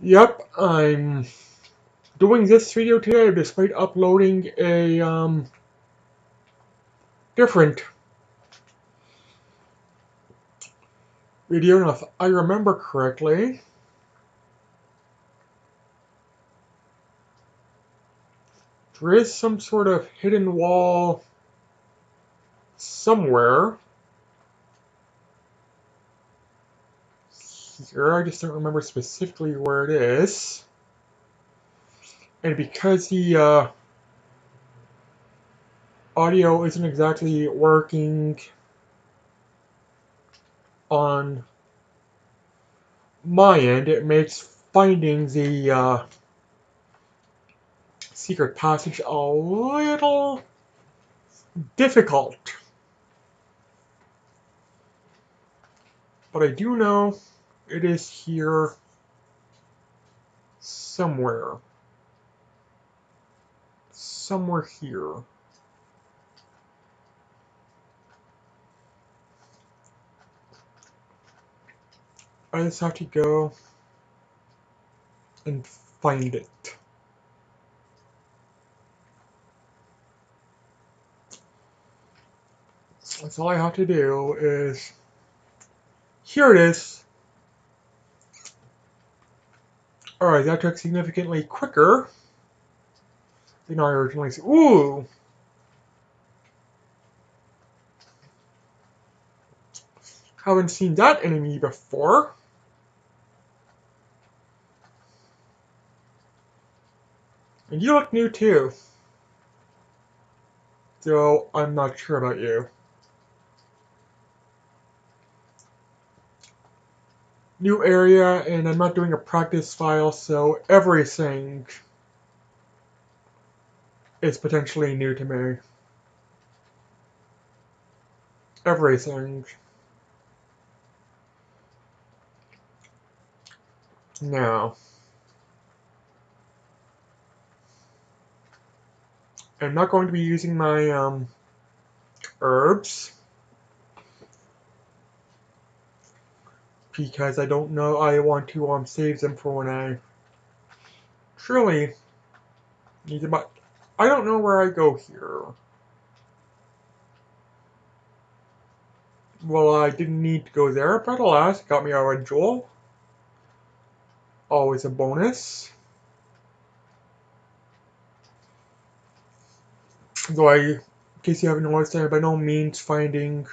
Yep, I'm doing this video today despite uploading a different video. Now, if I remember correctly, there is some sort of hidden wall somewhere here. I just don't remember specifically where it is. And because the audio isn't exactly working on my end, it makes finding the secret passage a little difficult. But I do know it is here somewhere. Somewhere here. I just have to go and find it. That's all I have to do is... Here it is! Alright, that took significantly quicker than I originally said. Ooh! Haven't seen that enemy before. And you look new too. So, I'm not sure about you. New area, and I'm not doing a practice file, so everything is potentially new to me. Everything. Now, I'm not going to be using my herbs because I don't know. I want to save them for when I truly need them. But I don't know where I go here. Well, I didn't need to go there, but alas, got me a red jewel. Always a bonus. Though in case you haven't noticed, I'm by no means finding,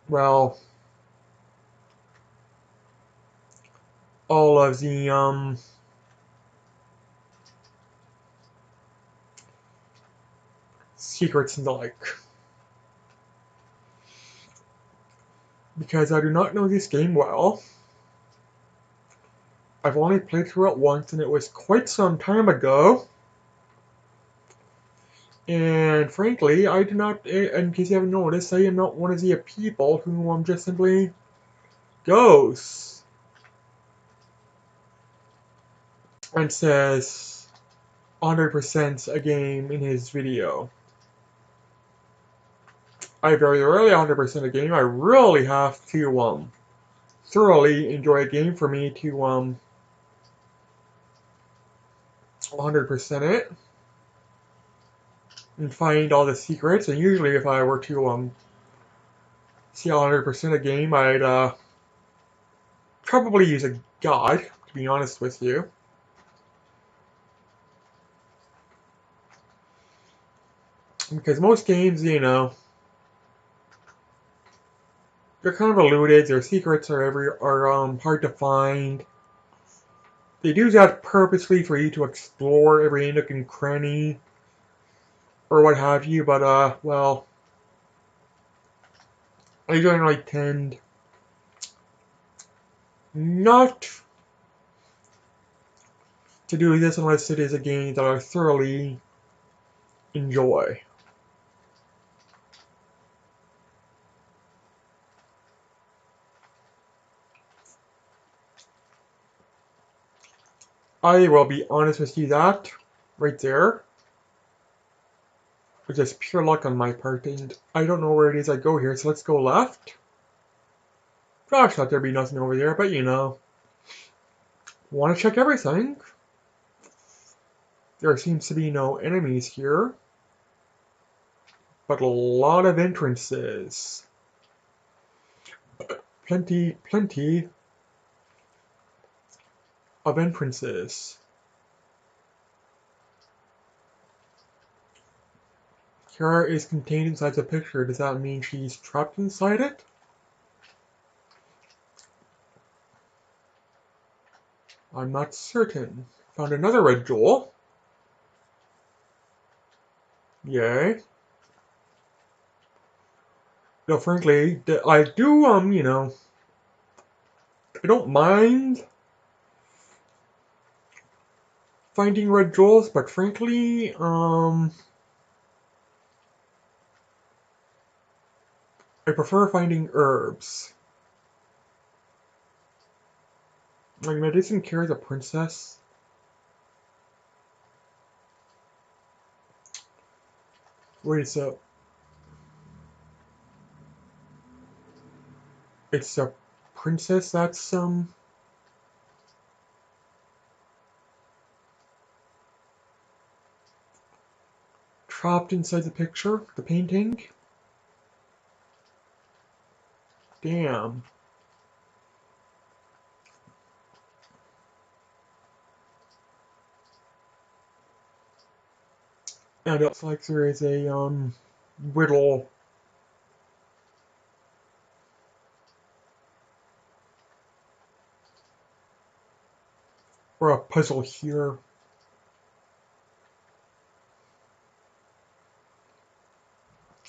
well, all of the secrets and the like. Because I do not know this game well. I've only played through it once, and it was quite some time ago. And frankly, I do not, in case you haven't noticed, I am not one of the people who just simply goes and says 100% a game in his video. I very rarely 100% a game. I really have to thoroughly enjoy a game for me to 100% it and find all the secrets. And usually, if I were to see 100% a game, I'd probably use a god, to be honest with you. Because most games, you know, they're kind of eluded. Their secrets are hard to find. They do that purposely for you to explore every nook and cranny or what have you. But well, I generally tend not to do this unless it is a game that I thoroughly enjoy. I will be honest with you, that right there was just pure luck on my part, and I don't know where it is I go here, so let's go left. Gosh, thought there'd be nothing over there, but you know. Want to check everything. There seems to be no enemies here, but a lot of entrances. Plenty of entrances. Kara is contained inside the picture. Does that mean she's trapped inside it? I'm not certain. Found another red jewel. Yay. No, frankly, I do, you know, I don't mind finding red jewels, but frankly, I prefer finding herbs. Like, Medicine Care is a princess. Wait, so it's a princess that's, trapped inside the picture, the painting? Damn. And it looks like there is a, riddle or a puzzle here.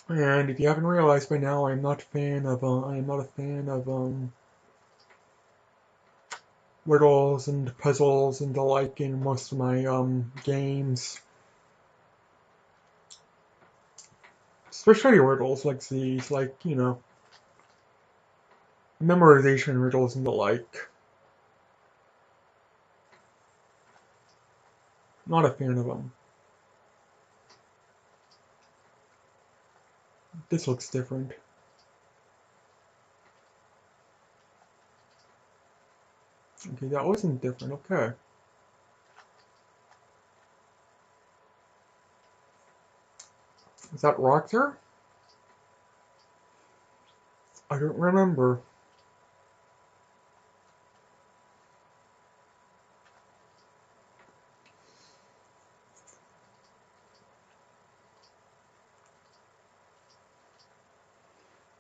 And if you haven't realized by now, I'm not a fan of riddles and puzzles and the like in most of my games. Especially riddles like these, like, you know, memorization riddles and the like. Not a fan of them. This looks different. Okay, that wasn't different. Okay. Is that rock there? I don't remember.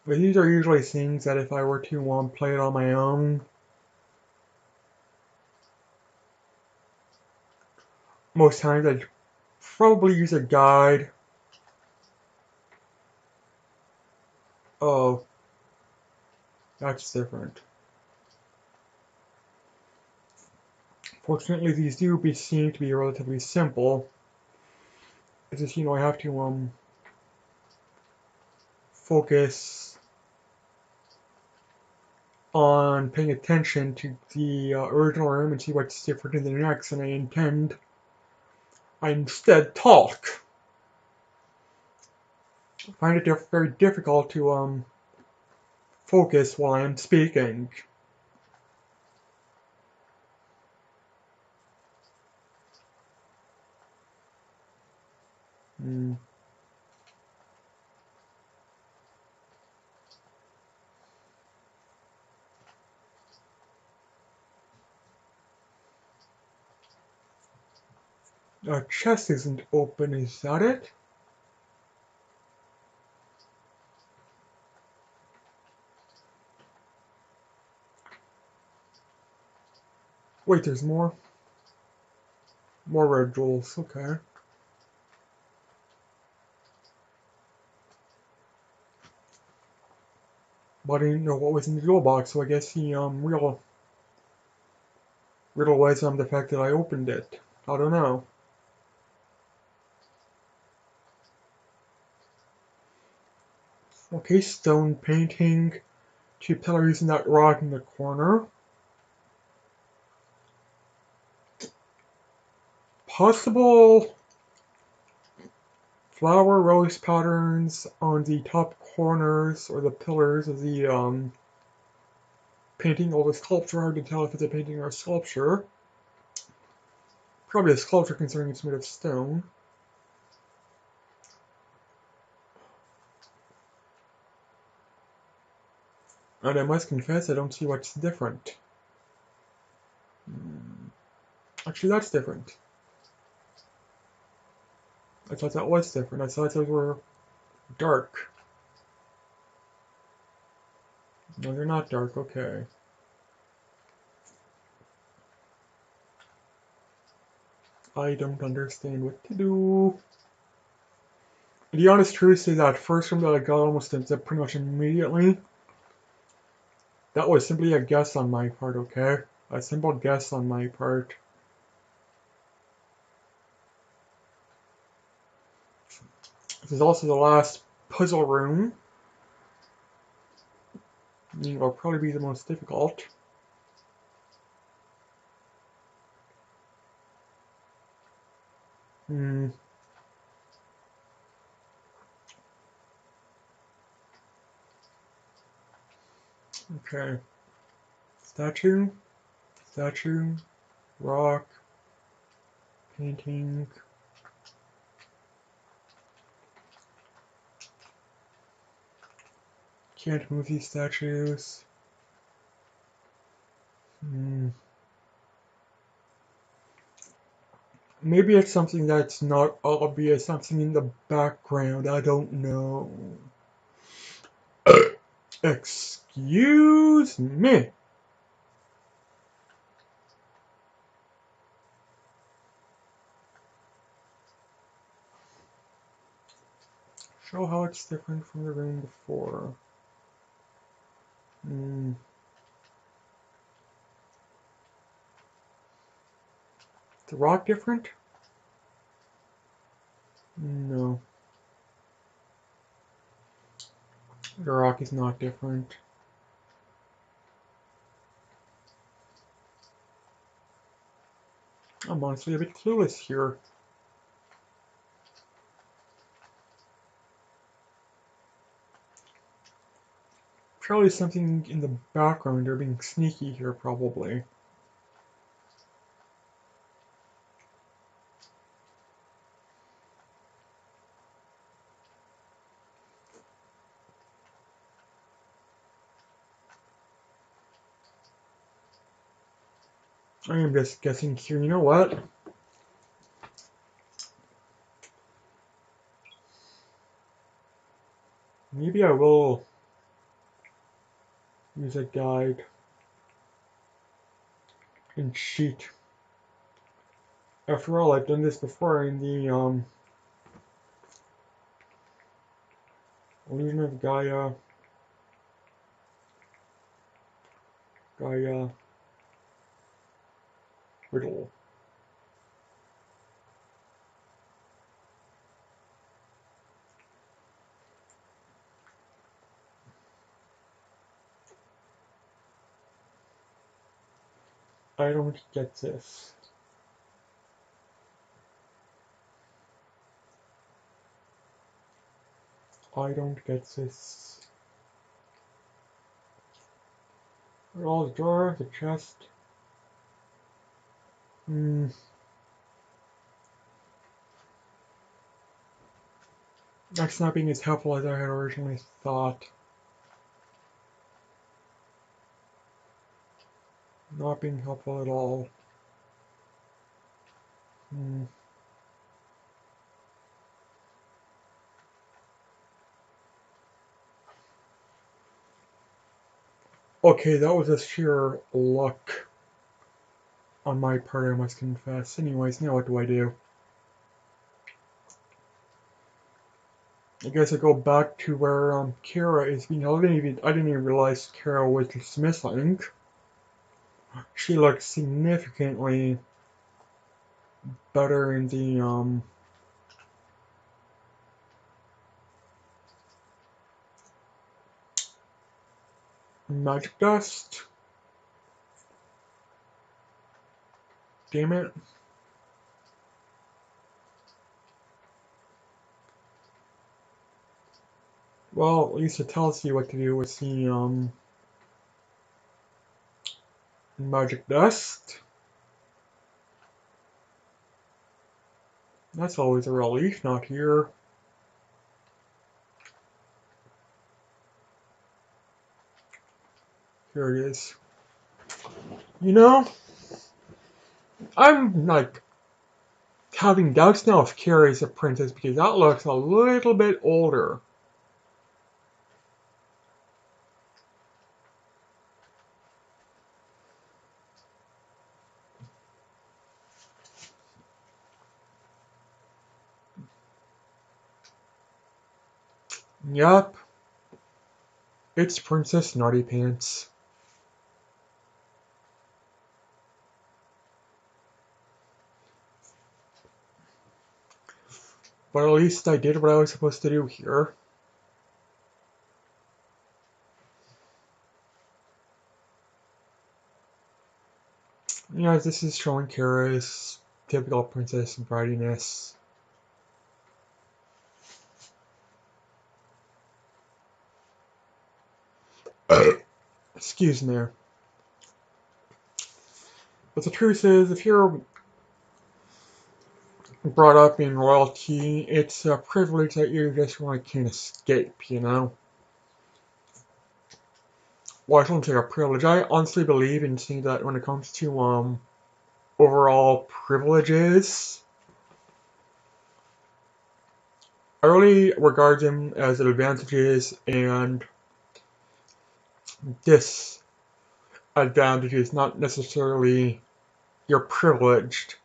But these are usually things that if I were to play it on my own, most times I'd probably use a guide. Oh, that's different. Fortunately, these do seem to be relatively simple. It's just, you know, I have to focus on paying attention to the original room and see what's different in the next, and I instead talk. I find it very difficult to focus while I'm speaking. Hmm. Chest isn't open, is that it? Wait, there's more? More red jewels, okay. But I didn't know what was in the jewel box, so I guess the real riddle was the fact that I opened it. I don't know. Okay, stone painting, 2 pillars and that rock in the corner. Possible flower rose patterns on the top corners or the pillars of the painting or a sculpture. Hard to tell if it's a painting or a sculpture. Probably a sculpture considering it's made of stone. And I must confess, I don't see what's different. Actually, that's different. I thought that was different. I thought those were dark. No, they're not dark. Okay. I don't understand what to do. The honest truth is that first room that I got almost pretty much immediately. That was simply a guess on my part, okay? A simple guess on my part. This is also the last puzzle room. It'll probably be the most difficult. Okay. Statue, statue, rock, painting. Can't move these statues. Maybe it's something that's not obvious, something in the background, I don't know. Excuse me. Show how it's different from the room before. The rock different? No. The rock is not different. I'm honestly a bit clueless here. Probably something in the background. They're being sneaky here, probably. I am just guessing here. You know what? Maybe I will use a guide and cheat. After all, I've done this before in the Illusion of Gaia. Gaia riddle. I don't get this. I don't get this. All the drawer, the chest. That's not being as helpful as I had originally thought. Not being helpful at all. Okay, that was a sheer luck on my part, I must confess. Anyways, now what do I do? I guess I go back to where Kara is being held. I didn't even realize Kara was missing. She looks significantly better in the magic dust. Damn it. Well, at least it tells you what to do with the Magic dust. That's always a relief, not here. Here it is. You know, I'm like having doubts now if Carrie's a princess because that looks a little bit older. Yup, it's Princess Naughty Pants. But at least I did what I was supposed to do here. Yeah, this is showing Kara's typical princess bridiness. Excuse me. But the truth is, if you're brought up in royalty, it's a privilege that you just really can't escape, you know? Well, I shouldn't say a privilege. I honestly believe in saying that when it comes to overall privileges, I really regard them as advantages and disadvantages, not necessarily you're privileged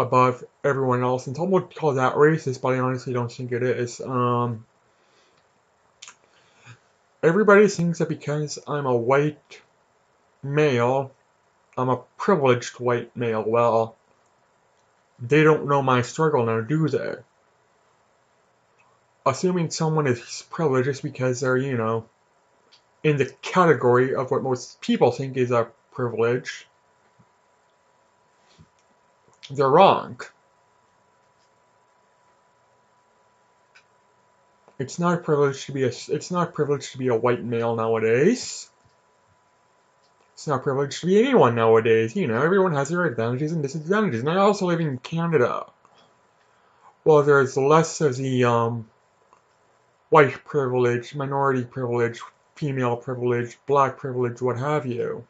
above everyone else. And someone would call that racist, but I honestly don't think it is. Everybody thinks that because I'm a white male, I'm a privileged white male. Well, they don't know my struggle now, do they? Assuming someone is privileged just because they're, you know, in the category of what most people think is a privilege, they're wrong. It's not privileged to be a white male nowadays. It's not privileged to be anyone nowadays. You know, everyone has their advantages and disadvantages. And I also live in Canada. Well, there's less of the white privilege, minority privilege, female privilege, black privilege, what have you.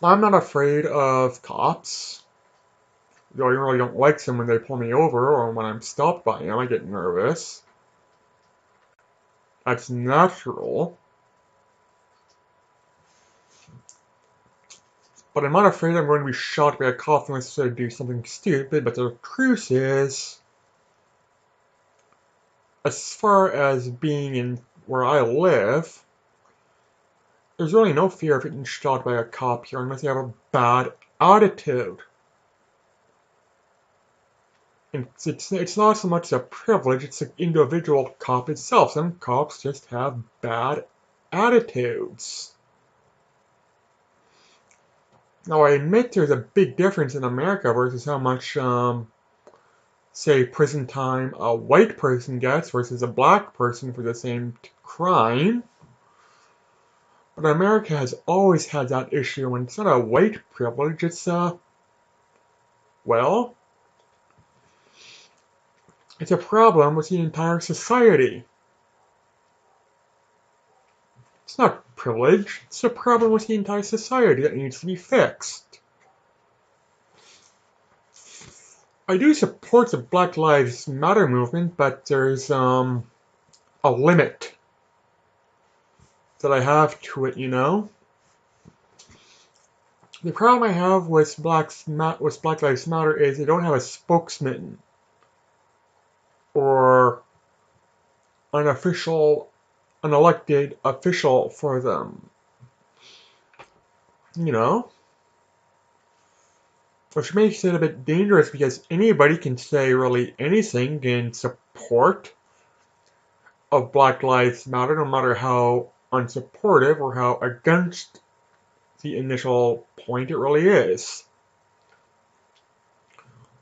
I'm not afraid of cops. Though I really don't like them when they pull me over or when I'm stopped by them. I get nervous. That's natural. But I'm not afraid I'm going to be shot by a cop unless I do something stupid. But the truth is, as far as being in where I live, there's really no fear of getting shot by a cop here unless you have a bad attitude. And it's not so much a privilege, it's the individual cop itself. Some cops just have bad attitudes. Now, I admit there's a big difference in America versus how much, say, prison time a white person gets versus a black person for the same crime. But America has always had that issue, and it's not a white privilege, it's well, it's a problem with the entire society. It's not privilege, it's a problem with the entire society that needs to be fixed. I do support the Black Lives Matter movement, but there's a limit that I have to it, you know? The problem I have with Black Lives Matter is they don't have a spokesman or an elected official for them. You know? Which makes it a bit dangerous because anybody can say really anything in support of Black Lives Matter, no matter how unsupportive or how against the initial point it really is.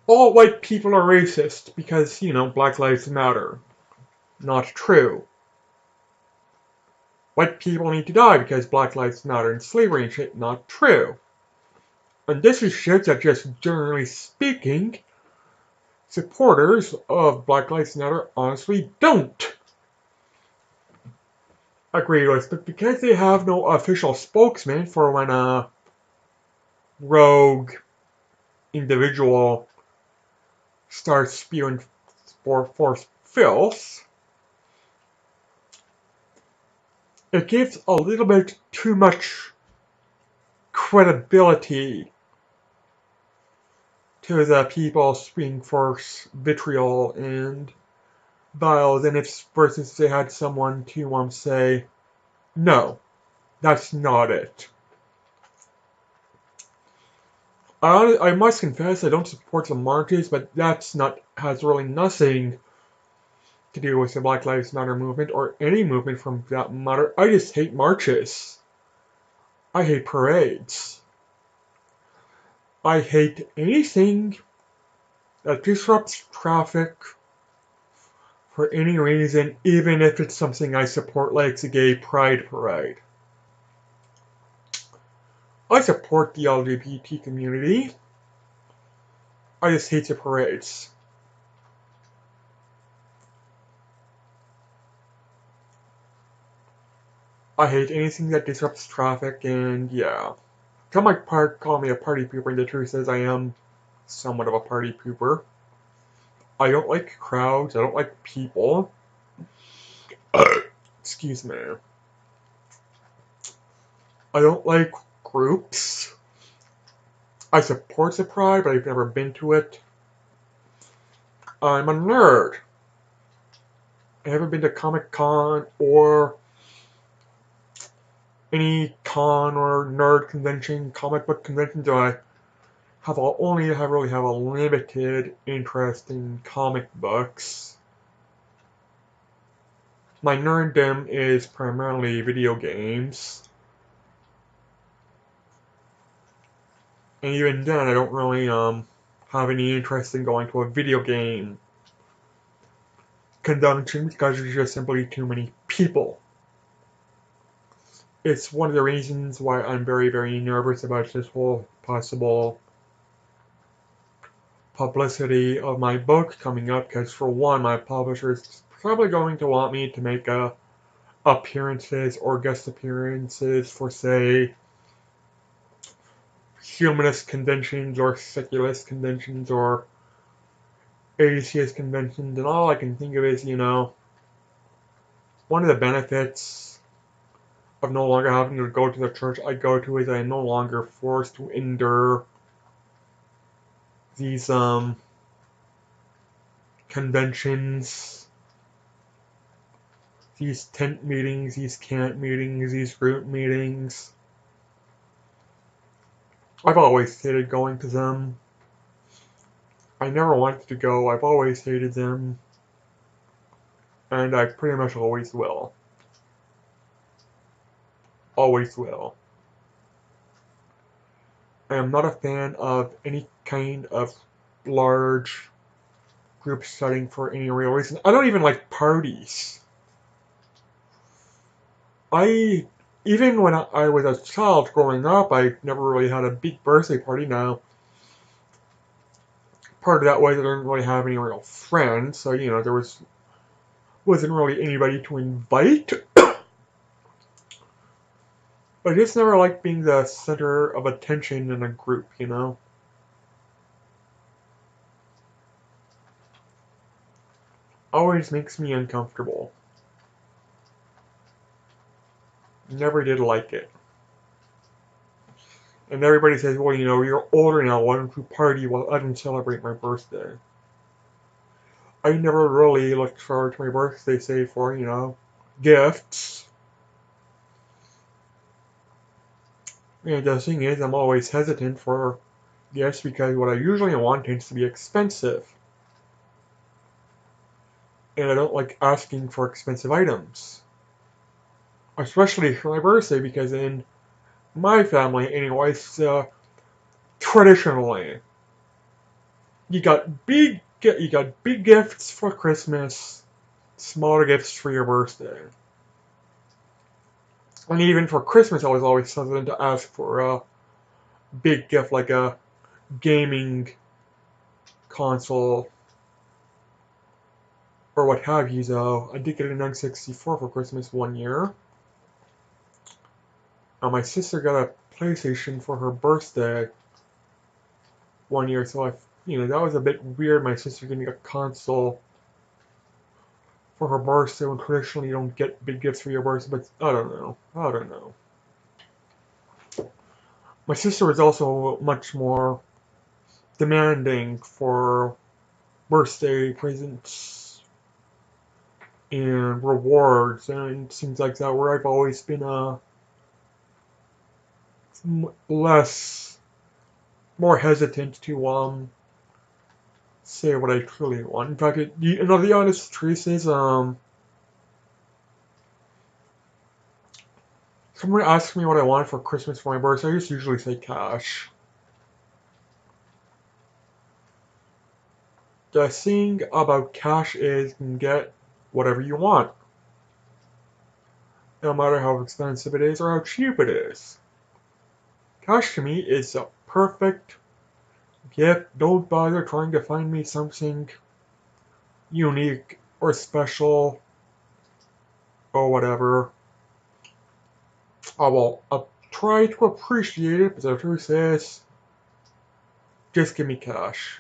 All white people are racist because, you know, Black Lives Matter. Not true. white people need to die because Black Lives Matter and slavery and shit. Not true. And this is shit that just generally speaking, supporters of Black Lives Matter honestly don't agree with. But because they have no official spokesman for when a rogue individual starts spewing for filth, it gives a little bit too much credibility to the people spewing force vitriol and bile than if versus they had someone to say, no, that's not it. I must confess I don't support the marches, but has really nothing to do with the Black Lives Matter movement or any movement from that matter. I just hate marches. I hate parades. I hate anything that disrupts traffic for any reason, even if it's something I support, like the gay pride parade. I support the LGBT community. I just hate the parades. I hate anything that disrupts traffic, and yeah. Some might call me a party pooper, and the truth is I am somewhat of a party pooper. I don't like crowds, I don't like people. Excuse me. I don't like groups. I support the pride, but I've never been to it. I'm a nerd. I haven't been to Comic-Con or any con or nerd convention, comic book convention, so I really have a limited interest in comic books. My nerddom is primarily video games. And even then, I don't really have any interest in going to a video game convention because there's just simply too many people. It's one of the reasons why I'm very, very nervous about this whole possible publicity of my book coming up, because for one, my publisher is probably going to want me to make appearances or guest appearances for, say, humanist conventions or secularist conventions or atheist conventions, and all I can think of is, one of the benefits of no longer having to go to the church I go to is I'm no longer forced to endure these conventions, these tent meetings, these camp meetings, these group meetings. I've always hated going to them. I never wanted to go. I've always hated them. And I pretty much always will. Always will. I am not a fan of any kind of large group setting for any real reason. I don't even like parties. Even when I was a child growing up, I never really had a big birthday party. Now, part of that was I didn't really have any real friends, so there wasn't really anybody to invite. I just never liked being the center of attention in a group, Always makes me uncomfortable. Never did like it. And everybody says, well, you're older now, why don't you party? Well, I don't celebrate my birthday. I never really looked forward to my birthday, save for, gifts. And the thing is, I'm always hesitant for gifts because what I usually want tends to be expensive. And I don't like asking for expensive items. Especially for my birthday, because in my family, anyways, traditionally, you got big gifts for Christmas, smaller gifts for your birthday. And even for Christmas, I was always hesitant to ask for a big gift like a gaming console or what have you, though. I did get an N64 for Christmas one year. My sister got a PlayStation for her birthday one year, so that was a bit weird. My sister getting a console for her birthday when traditionally you don't get big gifts for your birthday, but I don't know. I don't know. My sister was also much more demanding for birthday presents and rewards and things like that, where I've always been less, more hesitant to say what I truly want. In fact, the honest truth is, someone asks me what I want for Christmas for my birthday, I just usually say cash. The thing about cash is you can get whatever you want, no matter how expensive it is or how cheap it is. Cash to me is a perfect gift. Don't bother trying to find me something unique or special or whatever. I will try to appreciate it, but the truth is, just give me cash.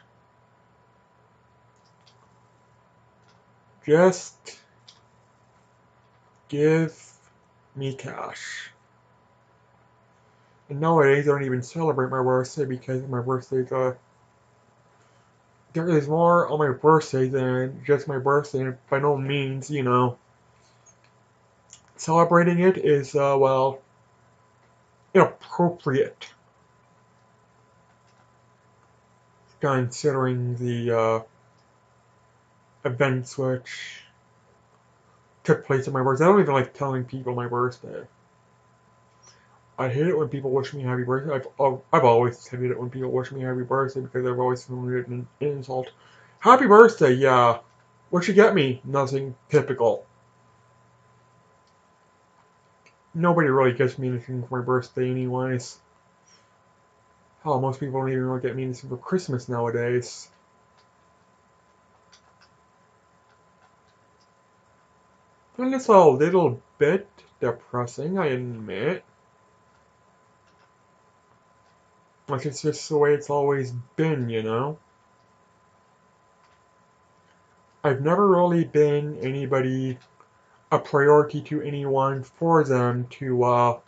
Just give me cash. And nowadays, I don't even celebrate my birthday because my birthday's there is more on my birthday than just my birthday, and by no means, celebrating it is, well, inappropriate, considering the events which took place on my birthday. I don't even like telling people my birthday. I hate it when people wish me happy birthday. I've always hated it when people wish me happy birthday because I've always found it an insult. Happy birthday, yeah. What you get me? Nothing typical. Nobody really gets me anything for my birthday anyways. Hell, most people don't even really get me anything for Christmas nowadays. And it's a little bit depressing, I admit. Like, it's just the way it's always been. I've never really been a priority to anyone for them to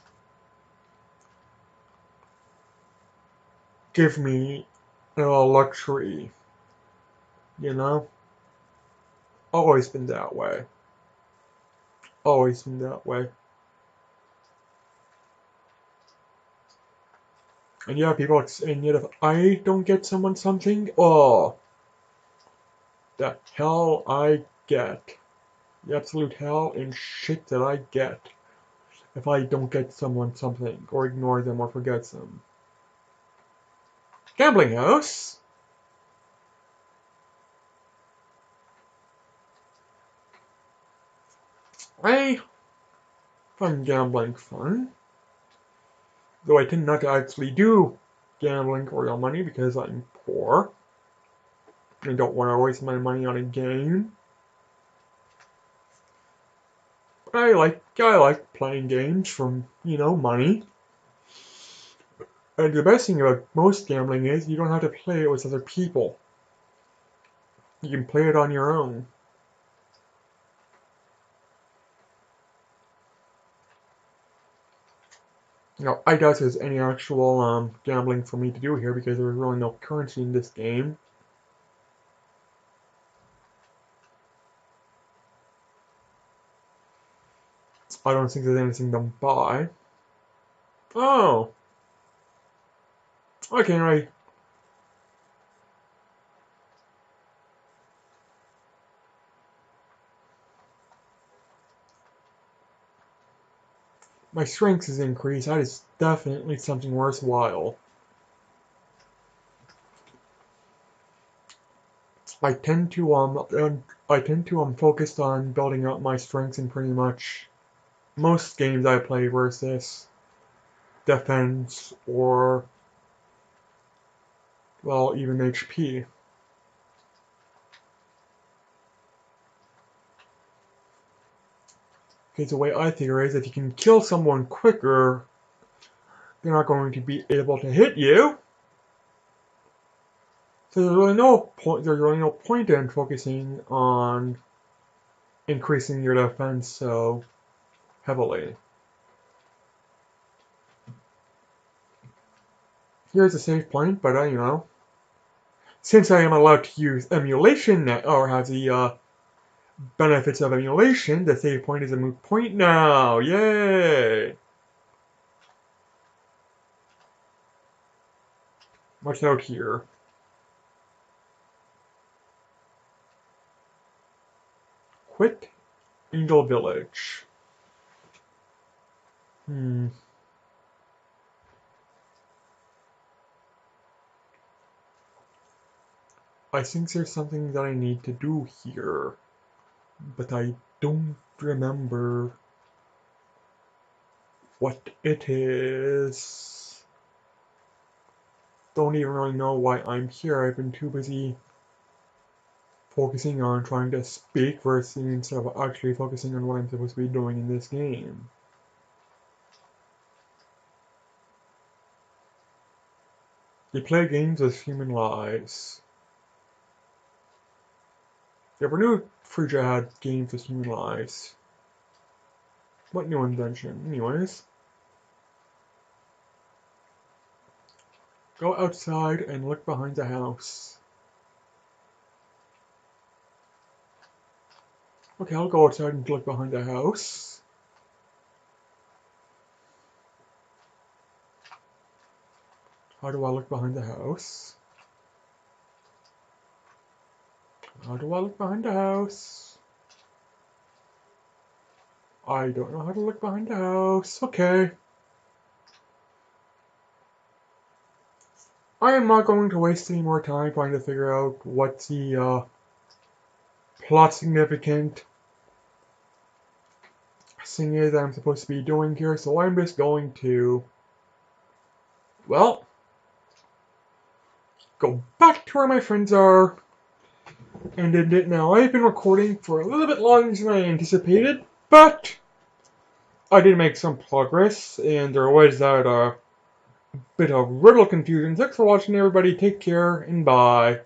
give me a luxury, you know? Always been that way. Always been that way. And yeah, and yet if I don't get someone something, oh, the hell I get. The absolute hell and shit that I get if I don't get someone something, or ignore them, or forget them. Gambling house? I find gambling fun. Though I tend not to actually do gambling for real money because I'm poor. I don't want to waste my money on a game. But I like playing games from, money. And the best thing about most gambling is you don't have to play it with other people. You can play it on your own. I doubt there's any actual gambling for me to do here because there's really no currency in this game. I don't think there's anything to buy. Oh! Okay, right. My strength is increased. That is definitely something worthwhile. I tend to focus on building up my strengths in pretty much most games I play versus defense or, well, even HP. Because the way I figure is if you can kill someone quicker, they're not going to be able to hit you. So there's really no point in focusing on increasing your defense so heavily. Here's a save point, but since I am allowed to use emulation or have the benefits of emulation, the save point is a moot point now. Yay! What's out here? Quit Angel Village. I think there's something that I need to do here, but I don't remember what it is. Don't even really know why I'm here. I've been too busy focusing on trying to speak versus instead of actually focusing on what I'm supposed to be doing in this game. They play games with human lives. Never knew Frisia had games with human lives. What new invention? Anyways. Go outside and look behind the house. Okay, I'll go outside and look behind the house. How do I look behind the house? How do I look behind the house? I don't know how to look behind the house. Okay. I am not going to waste any more time trying to figure out what the plot significant thing is that I'm supposed to be doing here, so I'm just going to, well, go back to where my friends are and end it now. I've been recording for a little bit longer than I anticipated, but I did make some progress, and there was that bit of riddle confusion. Thanks for watching, everybody. Take care, and bye.